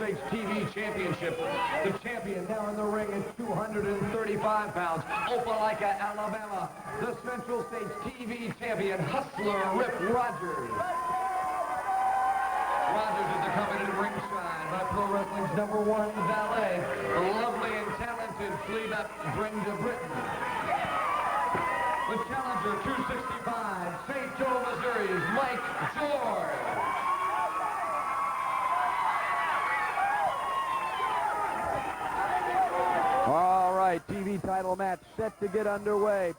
States TV Championship. The champion now in the ring is 235 pounds. Opelika, Alabama. The Central States TV champion, Hustler Rip Rogers. Rogers is accompanied at ringside by Pro Wrestling's #1 valet, the lovely and talented Fleabag Brenda Britton. The challenger, 265, St. Joe, Missouri's Mike George. All right, TV title match set to get underway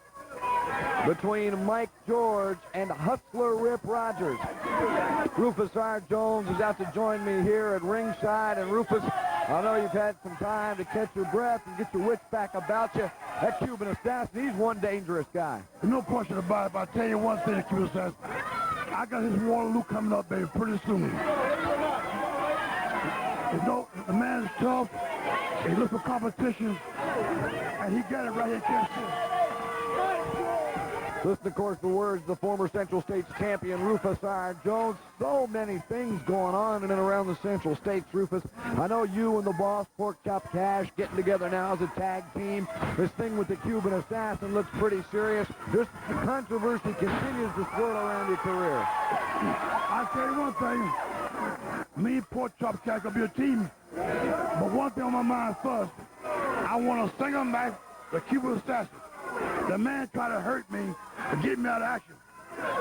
between Mike George and Hustler Rip Rogers. Rufus R. Jones is out to join me here at ringside. And Rufus, I know you've had some time to catch your breath and get your wits back about you. That Cuban assassin, he's one dangerous guy. No question about it, but I'll tell you one thing, Cuban assassin. I got his Waterloo coming up, baby, pretty soon. You know, the man's tough. He looks for competition, and he got it right here in Kansas City. Listen, of course, the words of the former Central States champion, Rufus R. Jones. So many things going on in and around the Central States, Rufus. I know you and the boss, Pork Chop Cash, getting together now as a tag team. This thing with the Cuban assassin looks pretty serious. This controversy continues to swirl around your career. I'll tell you one thing. Me and Pork Chop Cash will be a team. But one thing on my mind first, I want to single match the Cuban assassin. The man tried to hurt me to get me out of action.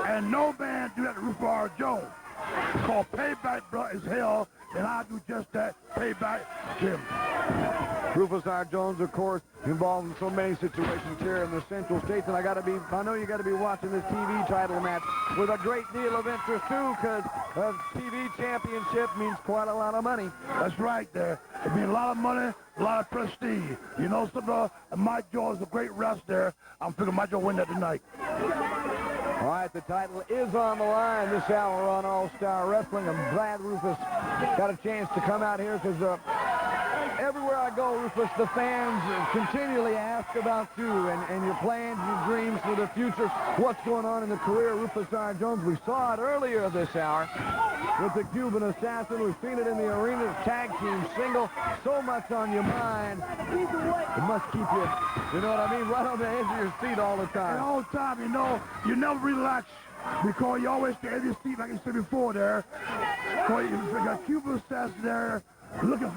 And no man do that to Rufus R. Jones. It's called payback, blood is hell, and I do just that, payback to him. Rufus R. Jones, of course, involved in so many situations here in the Central States, and I know you got to be watching this TV title match with a great deal of interest too, because a TV championship means quite a lot of money. That's right there. It means a lot of money, a lot of prestige. You know, Mike George is a great wrestler. I'm figuring Mike George will win that tonight. All right, the title is on the line this hour on All-Star Wrestling. I'm glad Rufus got a chance to come out here because everywhere I go, Rufus, the fans continually ask about you and your plans, your dreams for the future. What's going on in the career of Rufus R. Jones? We saw it earlier this hour with the Cuban assassin. We've seen it in the arena, tag team single. So much on your mind. It must keep you, you know what I mean, right on the edge of your seat all the time. And all the time, you know, you never relax because you always stay in your seat, like you said before there. So you got Cuban assassin there,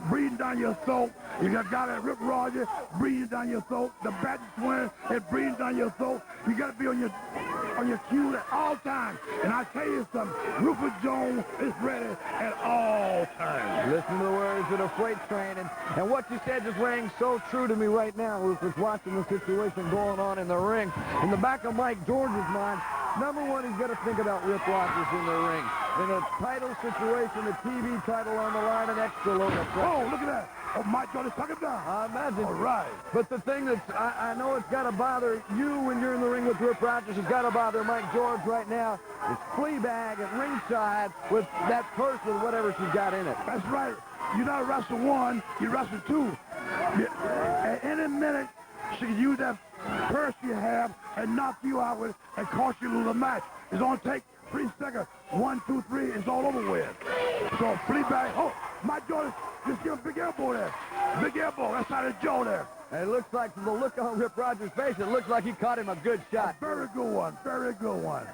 breathing down your throat. You got guy that Rip Rogers breathing down your throat. The Baptist twin is breathing down your throat. You got to be on your cue at all times. And I tell you something, Rufus Jones is ready at all times. Listen to the words of the freight train, and what you said just rang so true to me right now, Rufus, watching the situation going on in the ring. In the back of Mike George's mind, number one, he's got to think about Rip Rogers in the ring. In a title situation, a TV title on the line, an extra load of pressure. Oh, look at that. Oh, Mike George, tuck him down. I imagine. All right. But the thing that's, I know it's got to bother you when you're in the ring with Rip Rogers. It's got to bother Mike George right now. It's Fleabag at ringside with that purse with whatever she's got in it. That's right. You're not wrestling one, you wrestle two. At any minute, she can use that purse you have and knock you out with it and cost you lose a match. It's going to take 3 seconds. 1, 2, 3, it's all over with. So Fleabag, oh, Mike George, just give a big elbow there. Big elbow, that's out of Joe there. And it looks like, from the look on Rip Rogers' face, it looks like he caught him a good shot. A very good one, very good one.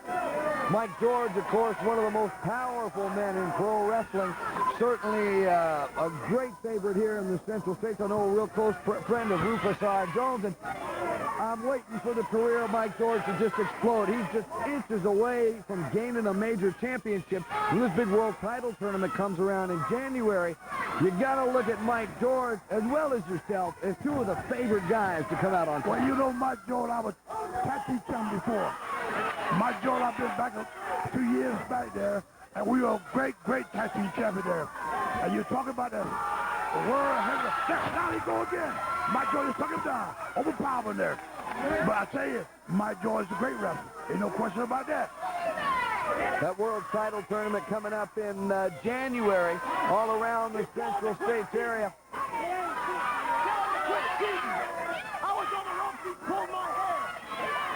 Mike George, of course, one of the most powerful men in pro wrestling. Certainly a great favorite here in the Central States. I know a real close friend of Rufus R. Jones, and I'm waiting for the career of Mike George to just explode. He's just inches away from gaining a major championship. When this big world title tournament comes around in January, you got to look at Mike George, as well as yourself, as two of the favorite guys to come out on top. Well, you know Mike George, I was tag team champion before. Mike George, I've been back 2 years back there, and we were a great tag team champion there. And you're talking about the world heavyweight. Now he go again. Mike George took him down. Overpowering there. But I tell you, Mike George is a great wrestler. Ain't no question about that. That world title tournament coming up in January all around the Central States area.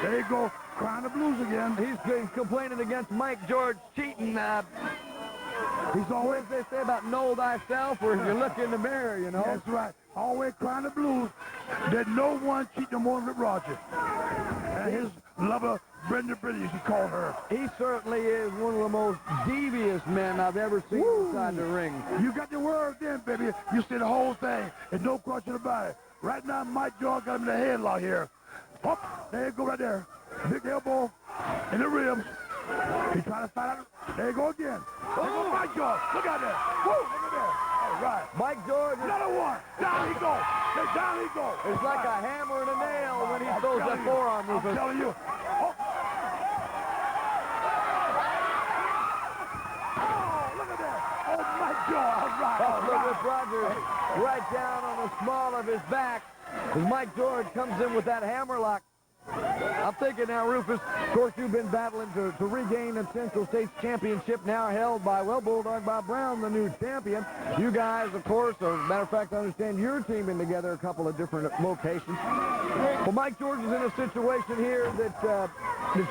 There you go, crying the blues again. He's complaining against Mike George cheating. He's always, What does they say about know thyself, or if you look in the mirror, you know? that's right, always crying the blues that no one cheated him more than Rip Rogers. And his lover, Brenda British, he called her. He certainly is one of the most devious men I've ever seen inside the ring. You got the word then, baby. You see the whole thing. There's no question about it. Right now, Mike George got him in the headlock here. Up, there you go right there. Big elbow in the ribs. He's trying to fight out. There you go again. There goes Mike George. Look out there. Woo, look at there. All right. Mike George, Another one. Down he goes. Down he goes. it's like a hammer and a nail when he throws that forearm, I'm Rufus. telling you. Oh, look at that. Oh, Mike George. All right. All Look right. at Rogers right down on the small of his back as Mike George comes in with that hammerlock. I'm thinking now, Rufus, of course, you've been battling to regain the Central States Championship, now held by, well, Bulldog Bob Brown, the new champion. You guys, of course, as a matter of fact, I understand you're teaming together a couple of different locations. Well, Mike George is in a situation here that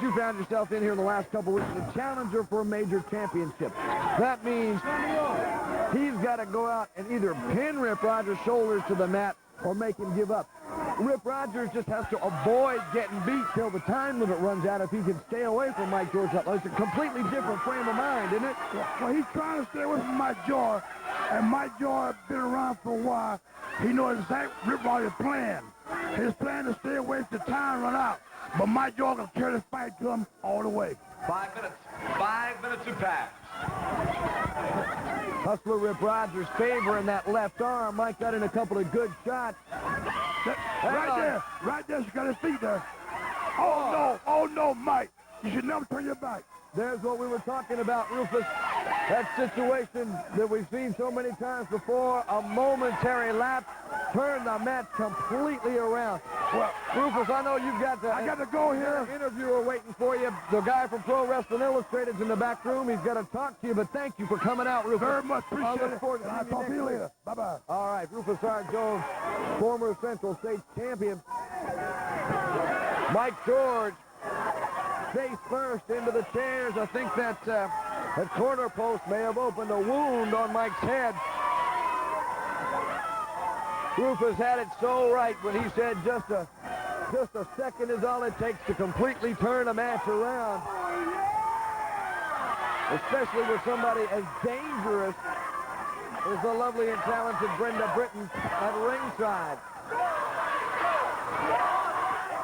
you found yourself in here in the last couple of weeks, a challenger for a major championship. That means he's got to go out and either pin Rip Rogers' shoulders to the mat or make him give up. Rip Rogers just has to avoid getting beat till the time limit runs out if he can stay away from Mike George. It's a completely different frame of mind, isn't it? Well, he's trying to stay away from Mike George, and Mike George been around for a while. He knows exactly Rip Rogers' plan. His plan is to stay away till time run out. But Mike George will carry the fight to him all the way. 5 minutes. 5 minutes to pass. Hustler Rip Rogers favoring that left arm. Mike got in a couple of good shots. Right there, she got his feet there. Oh no, Mike. You should never turn your back. There's what we were talking about, Rufus. That situation that we've seen so many times before, a momentary lapse, turned the match completely around. Well, Rufus, I know you've got I got to go here. an interviewer waiting for you. The guy from Pro Wrestling Illustrated's in the back room. He's got to talk to you, but thank you for coming out, Rufus. Very much I appreciate look it. forward to I'll seeing talk to you next later. Bye-bye. All right, Rufus R. Jones, former Central States champion. Mike George, face first into the chairs. I think that corner post may have opened a wound on Mike's head. Rufus had it so right when he said just a second is all it takes to completely turn a match around. Especially with somebody as dangerous as the lovely and talented Brenda Britton at ringside.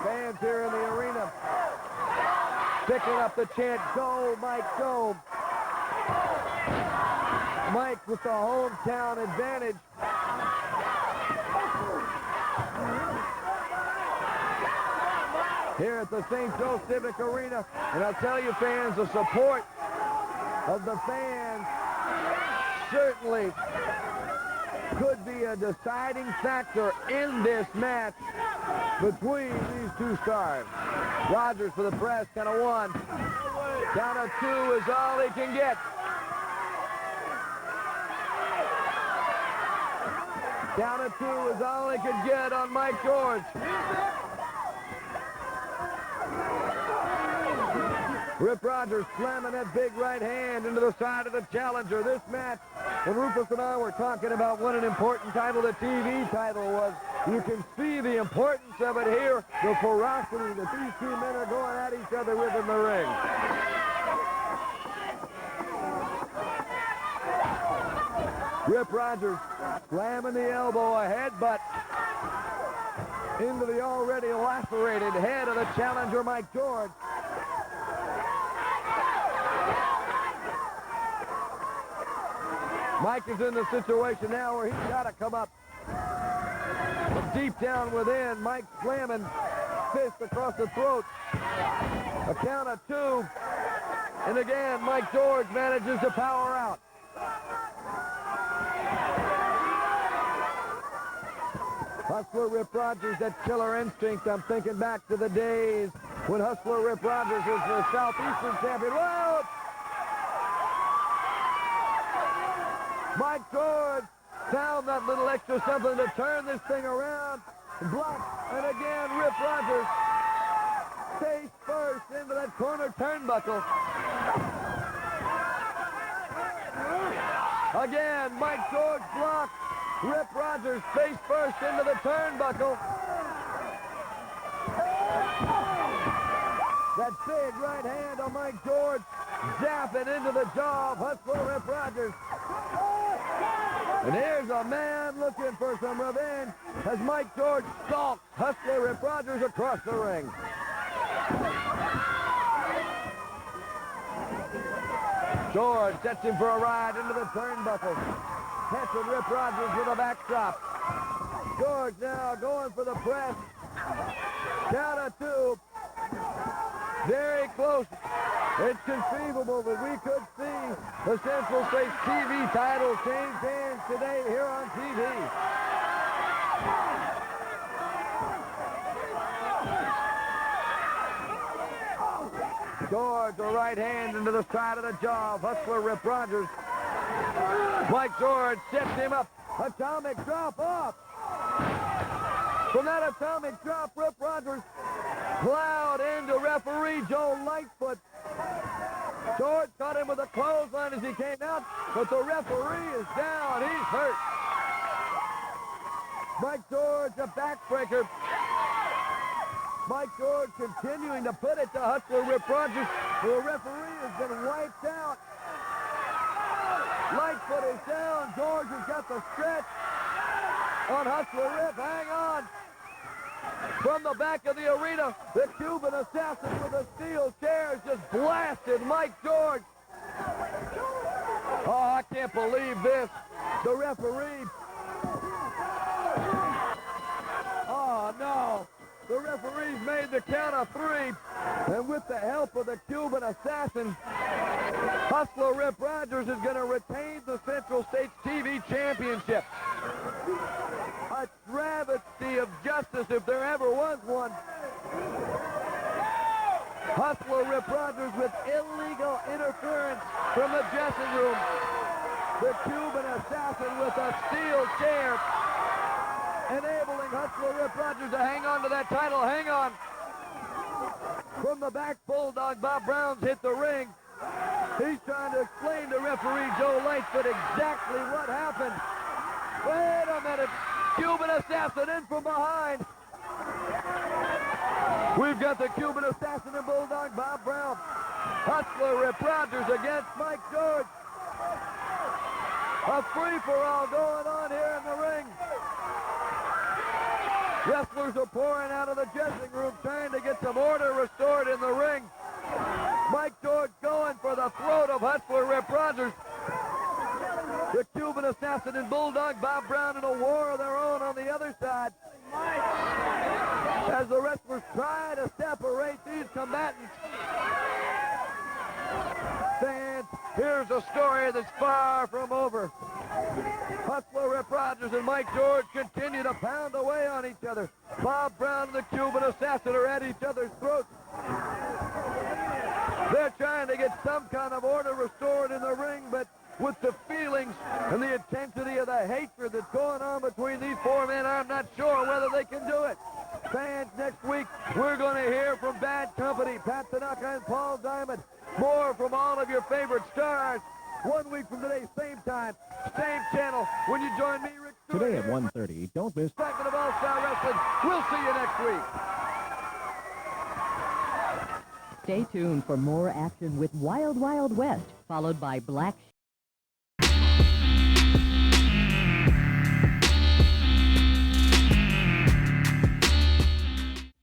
Fans here in the arena picking up the chant, "Go, Mike, go." Mike with the hometown advantage. Here at the St. Joe Civic Arena. And I'll tell you, fans, the support of the fans certainly could be a deciding factor in this match between these two stars. Rogers for the press, count of 1. Count of 2 is all he can get. Count of 2 is all he could get on Mike George. Rip Rogers slamming that big right hand into the side of the challenger. This match, when Rufus and I were talking about what an important title the TV title was, you can see the importance of it here, the ferocity that these two men are going at each other with in the ring. Rip Rogers slamming the elbow, a headbutt into the already lacerated head of the challenger, Mike George. Mike is in the situation now where he's got to come up from deep down within. Mike slamming fist across the throat. A count of 2. And again, Mike George manages to power out. Hustler Rip Rogers, that killer instinct. I'm thinking back to the days when Hustler Rip Rogers was the Southeastern champion. Whoa! Mike George found that little extra something to turn this thing around. Blocked, and again, Rip Rogers face first into that corner turnbuckle. Again, Mike George blocked. Rip Rogers face first into the turnbuckle. That big right hand on Mike George, zapping into the jaw of Hustler Rip Rogers. And here's a man looking for some revenge as Mike George stalks Hustler Rip Rogers across the ring. George sets him for a ride into the turnbuckle. Catching Rip Rogers with a backdrop. George now going for the press. Count of 2. Very close. It's conceivable that we could see the Central States TV title change hands today here on TV. George, a right hand into the side of the jaw of Hustler Rip Rogers. Mike George sets him up. Atomic drop off. From that atomic drop, Rip Rogers plowed into referee Joe Lightfoot. George caught him with a clothesline as he came out, but the referee is down. He's hurt. Mike George, a backbreaker. Mike George continuing to put it to Hustler Rip Rogers. The referee has been wiped out. Lightfoot is down. George has got the stretch on Hustler Rip. Hang on. From the back of the arena, the Cuban assassin with a steel chair has just blasted Mike George. Oh, I can't believe this. The referee. Oh, no. The referee's made the count of 3. And with the help of the Cuban assassin, Hustler Rip Rogers is going to retain the Central States TV Championship. A travesty of justice if there ever was one. Hustler Rip Rogers with illegal interference from the dressing room. The Cuban assassin with a steel chair, enabling Hustler Rip Rogers to hang on to that title. Hang on. From the back, Bulldog Bob Brown's hit the ring. He's trying to explain to referee Joe Lightfoot exactly what happened. Wait a minute. Cuban assassin in from behind. We've got the Cuban assassin and Bulldog Bob Brown. Hustler Rip Rogers against Mike George. A free-for-all going on here in the ring. Wrestlers are pouring out of the dressing room trying to get some order restored in the ring. Mike George going for the throat of Hustler Rip Rogers. The Cuban assassin and Bulldog Bob Brown in a war of their own on the other side. As the wrestlers try to separate these combatants. Fans, here's a story that's far from over. Hustler Rip Rogers and Mike George continue to pound away on each other. Bob Brown and the Cuban assassin are at each other's throats. They're trying to get some kind of order restored in the ring, but with the feelings and the intensity of the hatred that's going on between these 4 men, I'm not sure whether they can do it. Fans, next week, we're going to hear from Bad Company, Pat Tanaka and Paul Diamond. More from all of your favorite stars. 1 week from today, same time, same channel, when you join me, Rick Stewart. Today at 1:30, don't miss. Segment of All-Star Wrestling. We'll see you next week. Stay tuned for more action with Wild Wild West, followed by Black